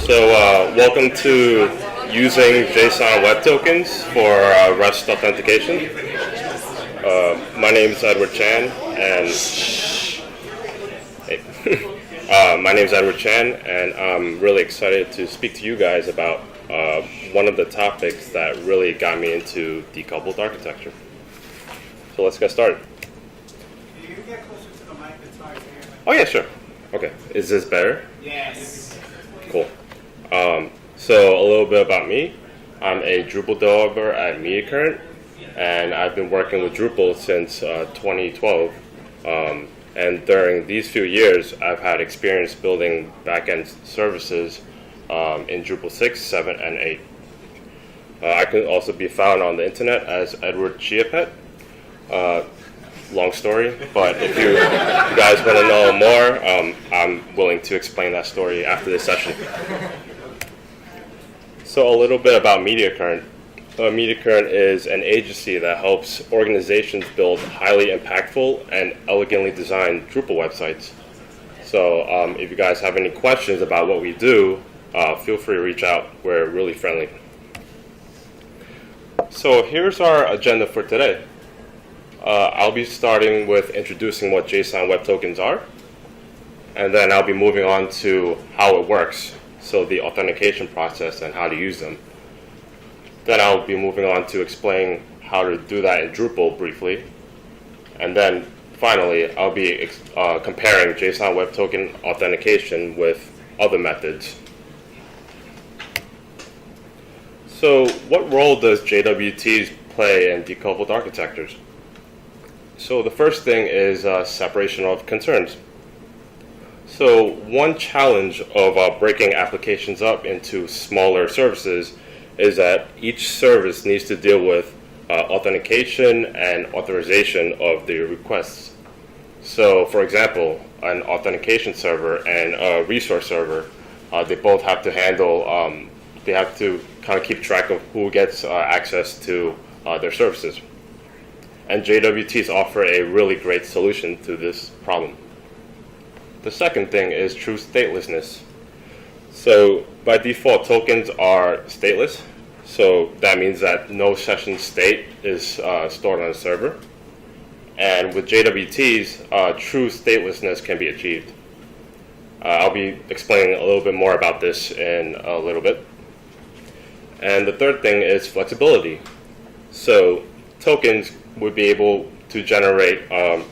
Welcome to using JSON web tokens for REST authentication. My name is Edward Chan, and I'm really excited to speak to you guys about one of the topics that really got me into decoupled architecture. So let's get started. Can you get closer to the mic? It's hard to hear. Oh yeah, sure. Okay, is this better? Yes. Cool. So a little bit about me. I'm a Drupal developer at MediaCurrent, and I've been working with Drupal since 2012. And during these few years, I've had experience building backend services in Drupal 6, 7, and 8. I can also be found on the internet as Edward Chiapet. Long story, but if you guys want to know more, I'm willing to explain that story after this session. So a little bit about MediaCurrent. MediaCurrent is an agency that helps organizations build highly impactful and elegantly designed Drupal websites. So if you guys have any questions about what we do, feel free to reach out. We're really friendly. So here's our agenda for today. I'll be starting with introducing what JSON web tokens are, and then I'll be moving on to how it works, so the authentication process and how to use them. Then I'll be moving on to explain how to do that in Drupal briefly, and then finally I'll be comparing JSON web token authentication with other methods. So what role does JWTs play in decoupled architectures? So the first thing is separation of concerns. So one challenge of breaking applications up into smaller services is that each service needs to deal with authentication and authorization of the requests. So for example, an authentication server and a resource server, they both have to handle, they have to kind of keep track of who gets access to their services. And JWTs offer a really great solution to this problem. The second thing is true statelessness. So by default, tokens are stateless. So that means that no session state is stored on a server. And with JWTs, true statelessness can be achieved. I'll be explaining a little bit more about this in a little bit. And the third thing is flexibility. So tokens would be able to generate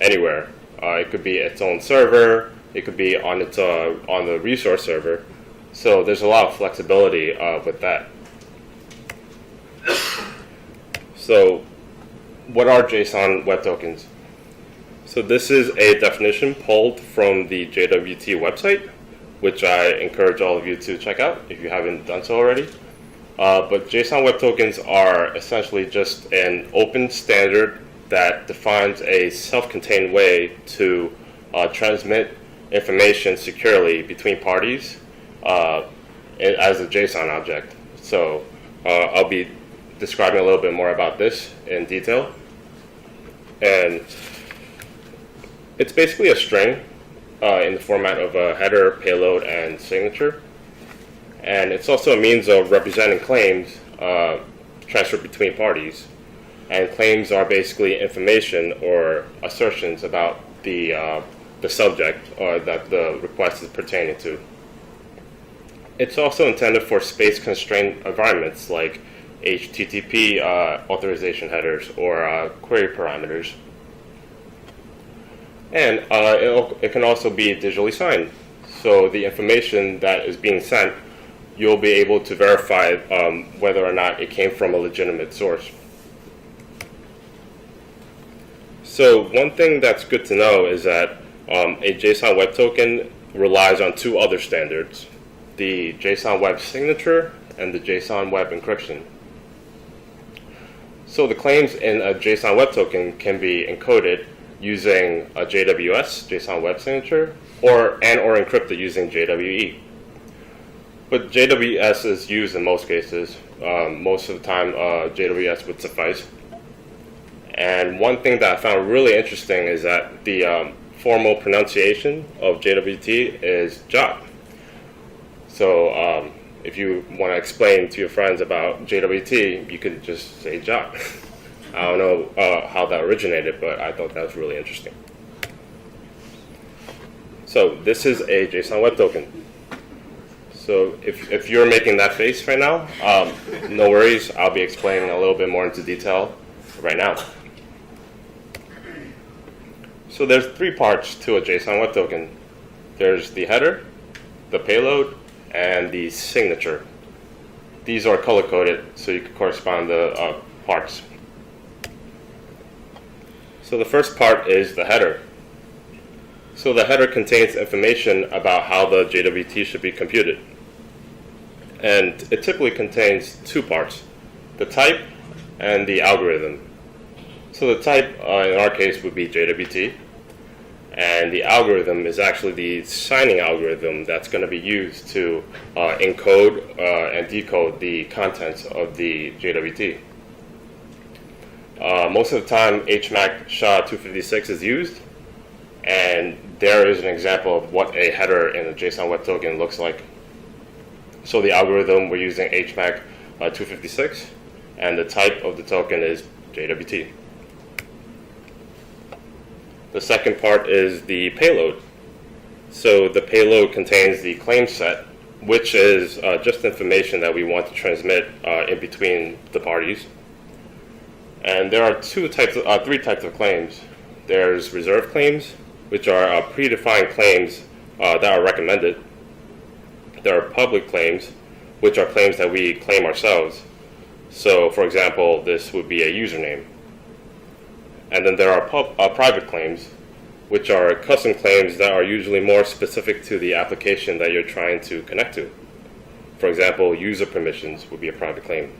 anywhere. It could be its own server. It could be on its on the resource server. So there's a lot of flexibility with that. So what are JSON web tokens? So this is a definition pulled from the JWT website, which I encourage all of you to check out if you haven't done so already. But JSON web tokens are essentially just an open standard that defines a self-contained way to transmit information securely between parties as a JSON object. So I'll be describing a little bit more about this in detail. And it's basically a string in the format of a header, payload, and signature. And it's also a means of representing claims transferred between parties. And claims are basically information or assertions about the subject or that the request is pertaining to. It's also intended for space-constrained environments like HTTP authorization headers or query parameters. And it can also be digitally signed. So the information that is being sent, you'll be able to verify whether or not it came from a legitimate source. So one thing that's good to know is that a JSON web token relies on two other standards, the JSON web signature and the JSON web encryption. So the claims in a JSON web token can be encoded using a JWS, JSON web signature, or encrypted using JWE. But JWS is used in most cases. Most of the time, JWS would suffice. And one thing that I found really interesting is that the formal pronunciation of JWT is JWT. So if you want to explain to your friends about JWT, you can just say JOT. I don't know how that originated, but I thought that was really interesting. So this is a JSON Web Token. So if you're making that face right now, no worries. I'll be explaining a little bit more into detail right now. So there's three parts to a JSON Web Token. There's the header, the payload, and the signature. These are color-coded, so you can correspond the parts. So the first part is the header. So the header contains information about how the JWT should be computed. And it typically contains two parts, the type and the algorithm. So the type, in our case, would be JWT. And the algorithm is actually the signing algorithm that's going to be used to encode and decode the contents of the JWT. Most of the time, HMAC SHA-256 is used, and there is an example of what a header in a JSON Web Token looks like. So the algorithm, we're using HMAC 256, and the type of the token is JWT. The second part is the payload. So the payload contains the claim set, which is just information that we want to transmit in between the parties. And there are three types of claims. There's reserved claims, which are predefined claims that are recommended. There are public claims, which are claims that we claim ourselves. So, for example, this would be a username. And then there are private claims, which are custom claims that are usually more specific to the application that you're trying to connect to. For example, user permissions would be a private claim.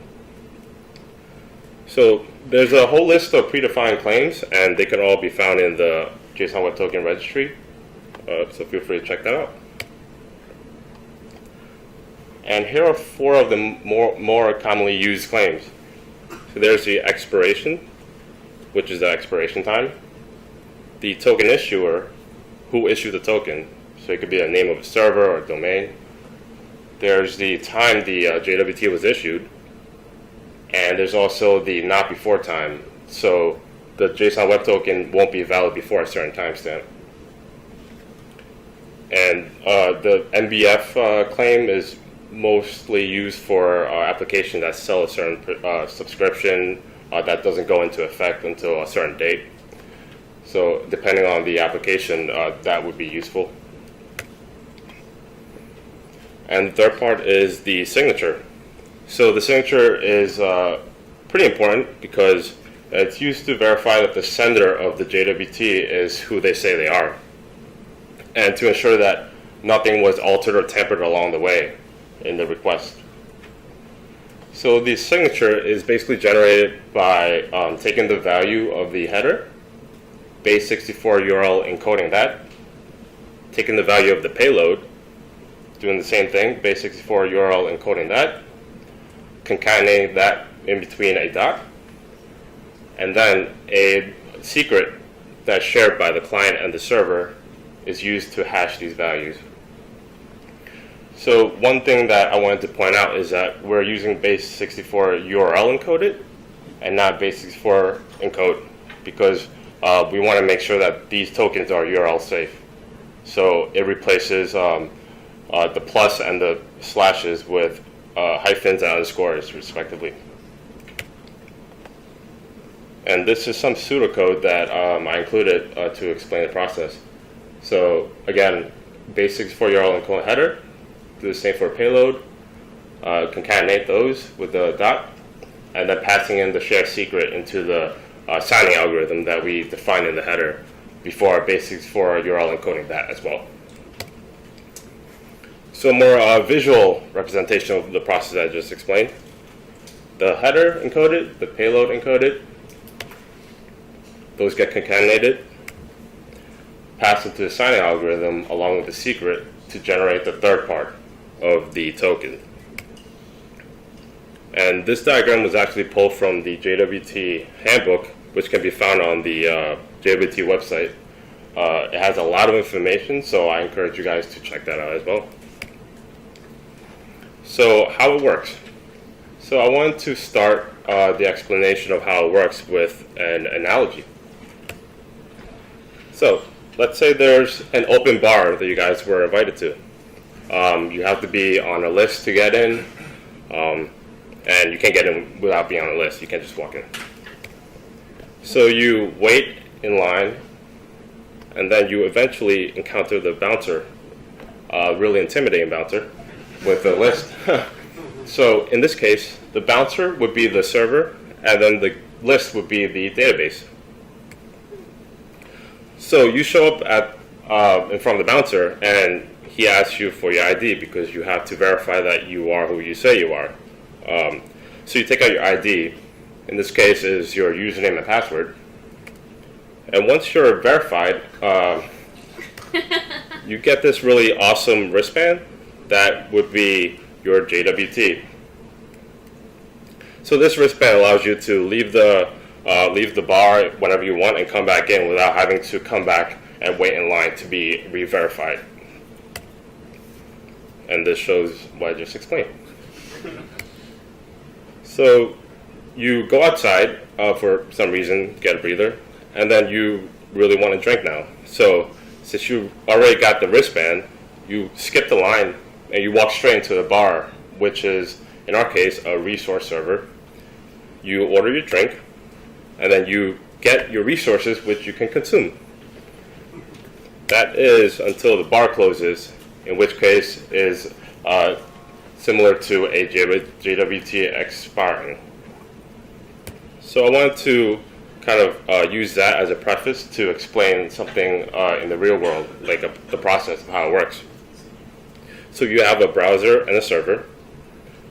So there's a whole list of predefined claims, and they can all be found in the JSON Web Token registry. So feel free to check that out. And here are four of the more commonly used claims. So there's the expiration, which is the expiration time. The token issuer, who issued the token. So it could be a name of a server or a domain. There's the time the JWT was issued. And there's also the not before time. So the JSON Web Token won't be valid before a certain timestamp. And the NBF claim is mostly used for applications that sell a certain subscription that doesn't go into effect until a certain date. So depending on the application, that would be useful. And the third part is the signature. So the signature is pretty important because it's used to verify that the sender of the JWT is who they say they are, and to ensure that nothing was altered or tampered along the way in the request. So the signature is basically generated by taking the value of the header, base64 URL encoding that, taking the value of the payload, doing the same thing, base64 URL encoding that, concatenating that in between a dot, and then a secret that's shared by the client and the server is used to hash these values. So one thing that I wanted to point out is that we're using base64 URL encoded and not base64 encode, because we want to make sure that these tokens are URL safe. So it replaces the plus and the slashes with hyphens and underscores, respectively. And this is some pseudocode that I included to explain the process. So again, base64 URL encode header, do the same for payload, concatenate those with the dot, and then passing in the share secret into the signing algorithm that we defined in the header before base64 URL encoding that as well. So more visual representation of the process I just explained. The header encoded, the payload encoded, those get concatenated, passed into the signing algorithm along with the secret to generate the third part of the token. And this diagram was actually pulled from the JWT handbook, which can be found on the JWT website. It has a lot of information, so I encourage you guys to check that out as well. So how it works. So I wanted to start the explanation of how it works with an analogy. So let's say there's an open bar that you guys were invited to. You have to be on a list to get in, and you can't get in without being on a list. You can't just walk in. So you wait in line, and then you eventually encounter the bouncer, really intimidating bouncer, with a list. So in this case, the bouncer would be the server, and then the list would be the database. So you show up in front of the bouncer, and he asks you for your ID because you have to verify that you are who you say you are. So you take out your ID. In this case, is your username and password. And once you're verified, you get this really awesome wristband that would be your JWT. So this wristband allows you to leave the bar whenever you want and come back in without having to come back and wait in line to be re-verified. And this shows what I just explained. So you go outside for some reason, get a breather, and then you really want to drink now. So since you already got the wristband, you skip the line and you walk straight into the bar, which is, in our case, a resource server. You order your drink, and then you get your resources, which you can consume. That is until the bar closes, in which case is similar to a JWT expiring. So I wanted to kind of use that as a preface to explain something in the real world, like the process of how it works. So you have a browser and a server.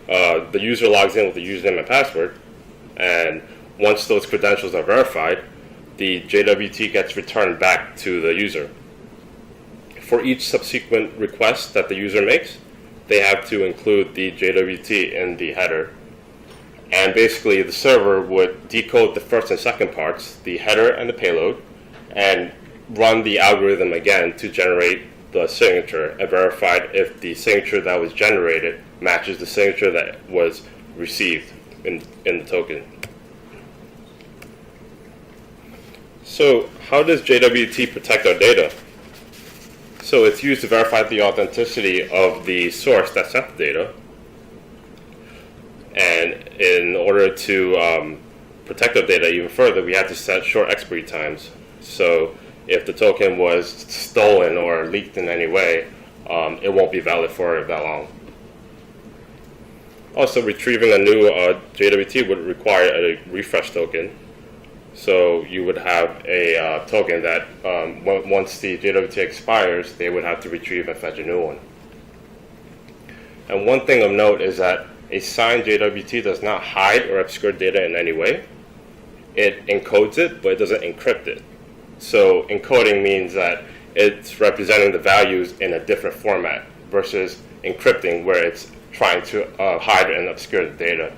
The user logs in with the username and password, and once those credentials are verified, the JWT gets returned back to the user. For each subsequent request that the user makes, they have to include the JWT in the header. And basically, the server would decode the first and second parts, the header and the payload, and run the algorithm again to generate the signature and verify if the signature that was generated matches the signature that was received in the token. So how does JWT protect our data? So it's used to verify the authenticity of the source that sent the data. And in order to protect our data even further, we have to set short expiry times. So if the token was stolen or leaked in any way, it won't be valid for that long. Also, retrieving a new JWT would require a refresh token. So you would have a token that once the JWT expires, they would have to retrieve and fetch a new one. And one thing of note is that a signed JWT does not hide or obscure data in any way. It encodes it, but it doesn't encrypt it. So encoding means that it's representing the values in a different format versus encrypting, where it's trying to hide and obscure the data.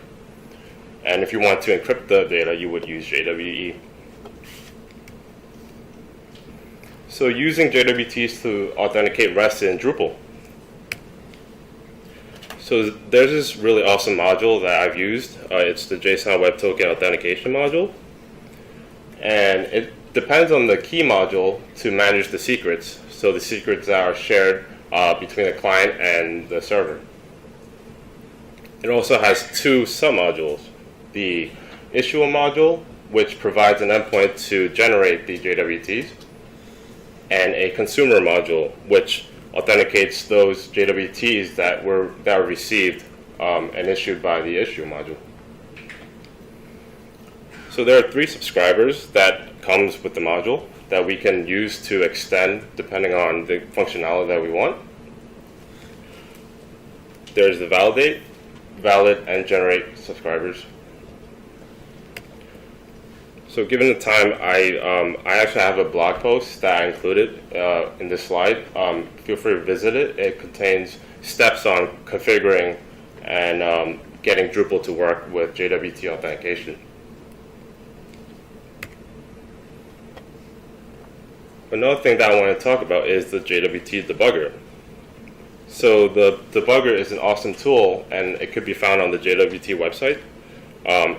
And if you want to encrypt the data, you would use JWE. So using JWTs to authenticate REST in Drupal. So there's this really awesome module that I've used. It's the JSON Web Token Authentication module. And it depends on the key module to manage the secrets. So the secrets that are shared between the client and the server. It also has two sub-modules. The issuer module, which provides an endpoint to generate the JWTs, and a consumer module, which authenticates those JWTs that were received and issued by the issue module. So there are 3 subscribers that comes with the module that we can use to extend depending on the functionality that we want. There's the validate, valid, and generate subscribers. So given the time, I actually have a blog post that I included in this slide. Feel free to visit it. It contains steps on configuring and getting Drupal to work with JWT authentication. Another thing that I want to talk about is the JWT debugger. So the debugger is an awesome tool, and it could be found on the JWT website.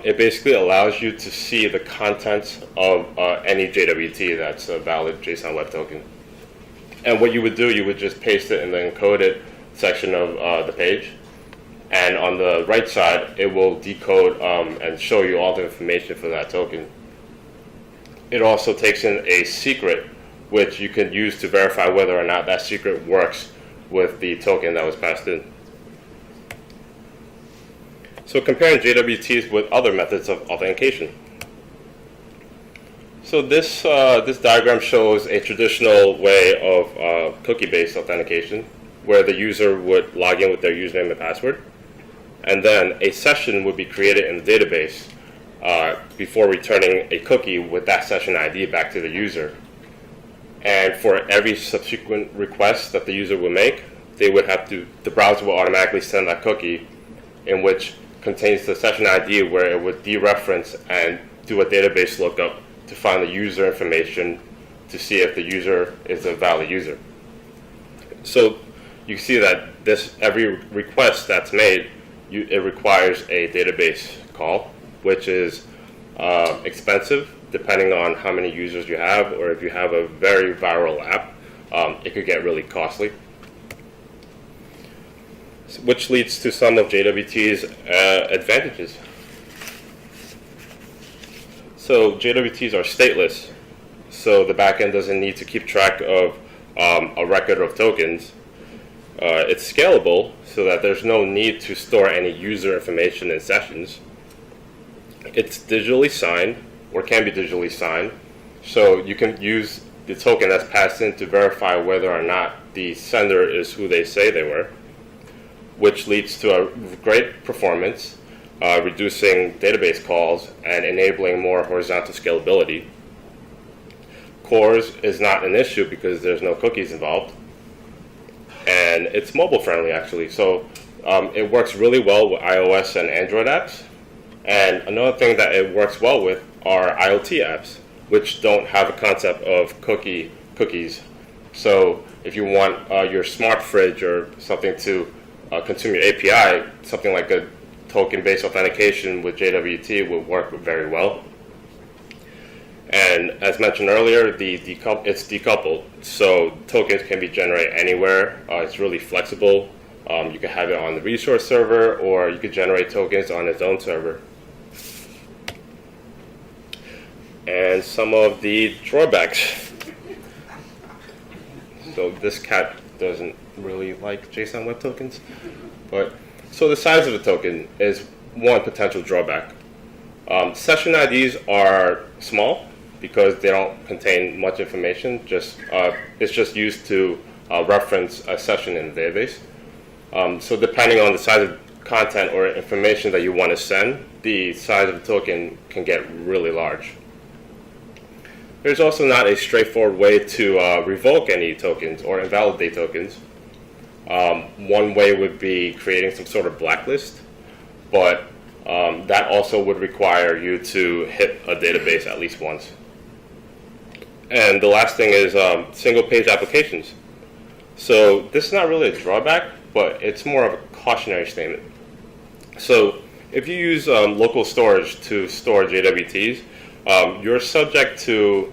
It basically allows you to see the contents of any JWT that's a valid JSON Web Token. And what you would do, you would just paste it in the encoded section of the page. And on the right side, it will decode and show you all the information for that token. It also takes in a secret, which you can use to verify whether or not that secret works with the token that was passed in. So comparing JWTs with other methods of authentication. So this diagram shows a traditional way of cookie-based authentication, where the user would log in with their username and password, and then a session would be created in the database before returning a cookie with that session ID back to the user. And for every subsequent request that the user will make, the browser will automatically send that cookie, in which contains the session ID, where it would dereference and do a database lookup to find the user information to see if the user is a valid user. So you see that every request that's made, it requires a database call, which is expensive depending on how many users you have, or if you have a very viral app, it could get really costly. Which leads to some of JWT's advantages. So JWTs are stateless, so the backend doesn't need to keep track of a record of tokens. It's scalable, so that there's no need to store any user information in sessions. It's digitally signed, or can be digitally signed, so you can use the token that's passed in to verify whether or not the sender is who they say they were, which leads to a great performance, reducing database calls and enabling more horizontal scalability. CORS is not an issue because there's no cookies involved, and it's mobile friendly actually, so it works really well with iOS and Android apps. And another thing that it works well with are IoT apps, which don't have a concept of cookies. So if you want your smart fridge or something to consume your API, something like a token-based authentication with JWT would work very well. And as mentioned earlier, it's decoupled, so tokens can be generated anywhere. It's really flexible. You can have it on the resource server, or you could generate tokens on its own server. And some of the drawbacks. So this cat doesn't really like JSON Web Tokens, but so the size of a token is one potential drawback. Session IDs are small because they don't contain much information. It's just used to reference a session in the database. So depending on the size of content or information that you want to send, the size of the token can get really large. There's also not a straightforward way to revoke any tokens or invalidate tokens. One way would be creating some sort of blacklist, but that also would require you to hit a database at least once. And the last thing is single-page applications. So this is not really a drawback, but it's more of a cautionary statement. So if you use local storage to store JWTs, you're subject to,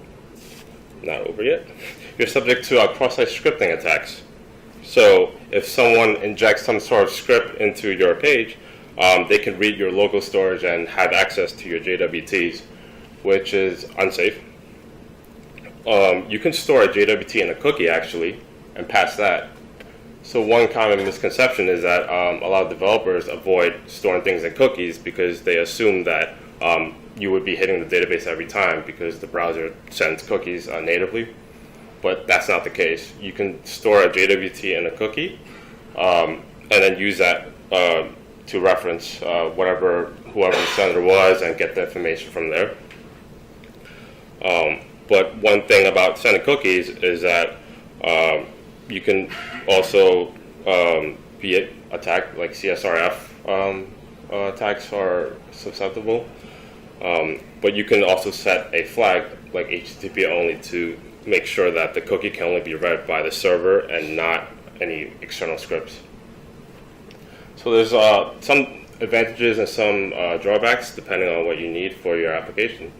not over yet, you're subject to cross-site scripting attacks. So if someone injects some sort of script into your page, they can read your local storage and have access to your JWTs, which is unsafe. You can store a JWT in a cookie actually, and pass that. So one common misconception is that a lot of developers avoid storing things in cookies because they assume that you would be hitting the database every time because the browser sends cookies natively, but that's not the case. You can store a JWT in a cookie and then use that to reference whoever the sender was and get the information from there. But one thing about sending cookies is that you can also be attacked, like CSRF attacks are susceptible. But you can also set a flag like HTTP only to make sure that the cookie can only be read by the server and not any external scripts. So there's some advantages and some drawbacks depending on what you need for your application.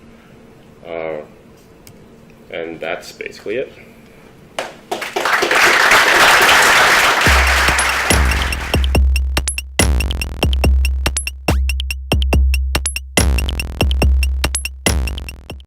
And that's basically it.